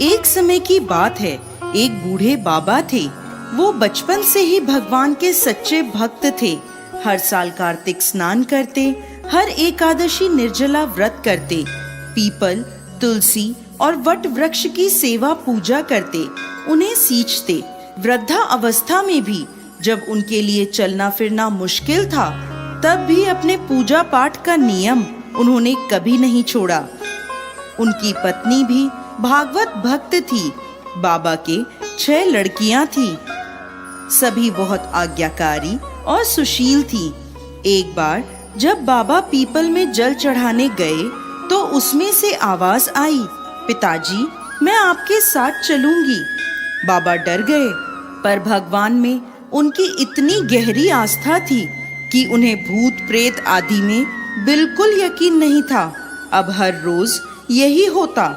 एक समय की बात है, एक बूढ़े बाबा थे। वो बचपन से ही भगवान के सच्चे भक्त थे। हर साल कार्तिक स्नान करते, हर एकादशी निर्जला व्रत करते, पीपल, तुलसी और वट वृक्ष की सेवा पूजा करते, उन्हें सींचते। वृद्धा अवस्था में भी जब उनके लिए चलना फिरना मुश्किल था, तब भी अपने पूजा पाठ का नियम उन्होंने कभी नहीं छोड़ा। उनकी पत्नी भी भागवत भक्त थी। बाबा के 6 लड़कियां थी। सभी बहुत आज्ञाकारी और सुशील थी। एक बार जब बाबा पीपल में जल चढ़ाने गए तो उसमें से आवाज आई, पिताजी, मैं आपके साथ चलूंगी। बाबा डर गए, पर भगवान में उनकी इतनी गहरी आस्था थी कि उन्हें भूत प्रेत आदि में बिल्कुल यकीन नहीं था। अब हर रोज यही होता।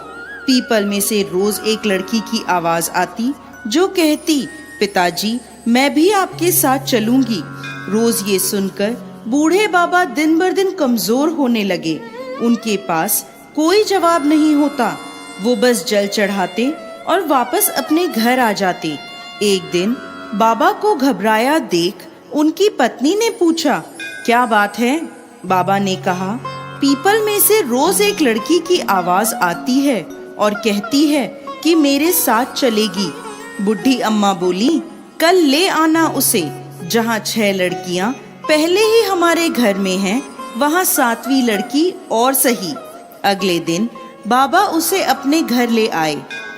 पीपल में से रोज एक लड़की की आवाज आती जो कहती, पिताजी, मैं भी आपके साथ चलूंगी। रोज ये सुनकर बूढ़े बाबा दिन बर दिन कमजोर होने लगे। उनके पास कोई जवाब नहीं होता। वो बस जल चढ़ाते और वापस अपने घर आ जाते। एक दिन बाबा को घबराया देख उनकी पत्नी ने पूछा, क्या बात है? बाबा ने कहा, पीपल में से रोज एक लड़की की आवाज आती है और कहती है कि मेरे साथ चलेगी। बुढ़ी अम्मा बोली, कल ले आना उसे। जहाँ 6 लड़कियाँ पहले ही हमारे घर में हैं, वहाँ 7वीं लड़की और सही। अगले दिन बाबा उसे अपने घर ले आए।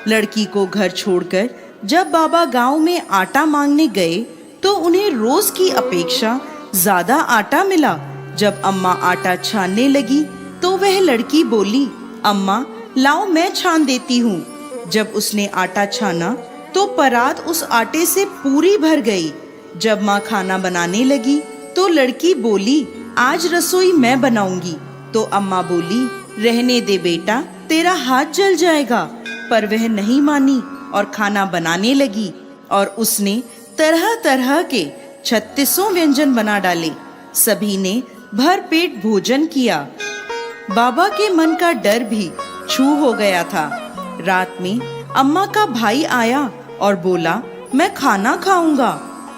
लड़की को घर छोड़कर जब बाबा गांव में आटा मांगने गए तो उन्हें रोज की अपेक्षा ज्यादा आटा मिला। जब अम्मा आटा छानने लगी तो वह लड़की बोली, अम्मा, लाओ मैं छान देती हूँ। जब उसने आटा छाना तो परात उस आटे से पूरी भर गई। जब माँ खाना बनाने लगी तो लड़की बोली, आज रसोई मैं बनाऊंगी। तो अम्मा बोली, रहने दे बेटा, तेरा हाथ जल जाएगा। पर वह नहीं मानी और खाना बनाने लगी और उसने तरह तरह के 36 व्यंजन बना डाले। सभी ने भर पेट भोजन किया। बाबा के मन का डर भी छू हो गया था। रात में अम्मा का भाई आया और बोला, मैं खाना खाऊंगा।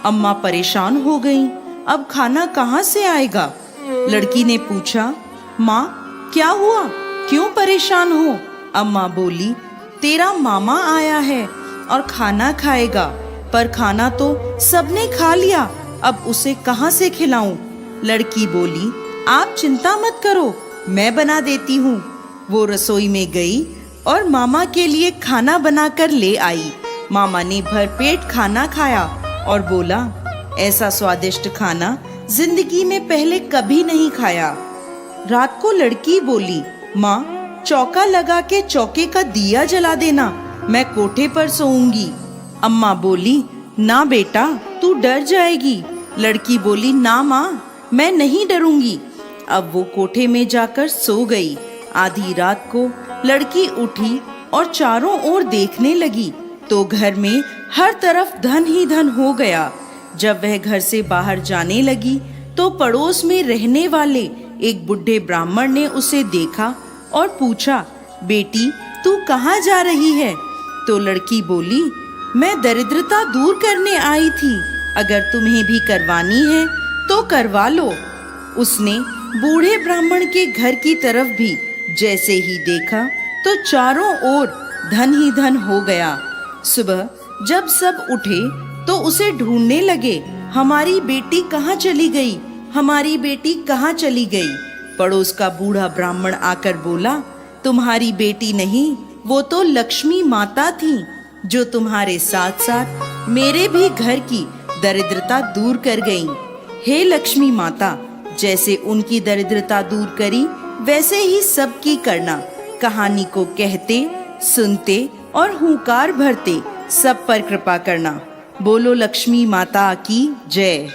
अम्मा परेशान हो गईं, अब खाना कहाँ से आएगा? लड़की ने पूछा, माँ, क्या हुआ? क्यों परेशान हो? अम्मा बोली, तेरा मामा आया है और खाना खाएगा, पर खाना तो सबने खा लिया, अब उसे कहाँ से खिलाऊं? लड़की बोली, आप चिंता मत करो, मैं बना देती हूँ। वो रसोई में गई और मामा के लिए खाना बनाकर ले आई। मामा ने भरपेट खाना खाया और बोला, ऐसा स्वादिष्ट खाना जिंदगी में पहले कभी नहीं खाया। रात को लड़की बोली, माँ, चौका लगा के चौके का दिया जला देना, मैं कोठे पर सोऊंगी। अम्मा बोली, ना बेटा, तू डर जाएगी। लड़की बोली, ना माँ, मैं नहीं डरूंगी। अब वो कोठे में जाकर सो गई। आधी रात को लड़की उठी और चारों ओर देखने लगी तो घर में हर तरफ धन ही धन हो गया। जब वह घर से बाहर जाने लगी तो पड़ोस में रहने वाले एक बुढ़े ब्राह्मण ने उसे देखा और पूछा, बेटी, तू कहाँ जा रही है? तो लड़की बोली, मैं दरिद्रता दूर करने आई थी, अगर तुम्हें भी करवानी है तो करवा लो। उसने बूढ़े ब्राह्मण के घर की तरफ भी जैसे ही देखा तो चारों ओर धन ही धन हो गया। सुबह जब सब उठे तो उसे ढूंढने लगे, हमारी बेटी कहाँ चली गई? हमारी बेटी कहाँ चली गई? पड़ोस का बूढ़ा ब्राह्मण आकर बोला, तुम्हारी बेटी नहीं, वो तो लक्ष्मी माता थी, जो तुम्हारे साथ साथ मेरे भी घर की दरिद्रता दूर कर गईं। हे लक्ष्मी माता, जैसे उनकी दरिद्रता दूर करी वैसे ही सबकी करना। कहानी को कहते, सुनते और हुंकार भरते सब पर कृपा करना। बोलो लक्ष्मी माता की जय।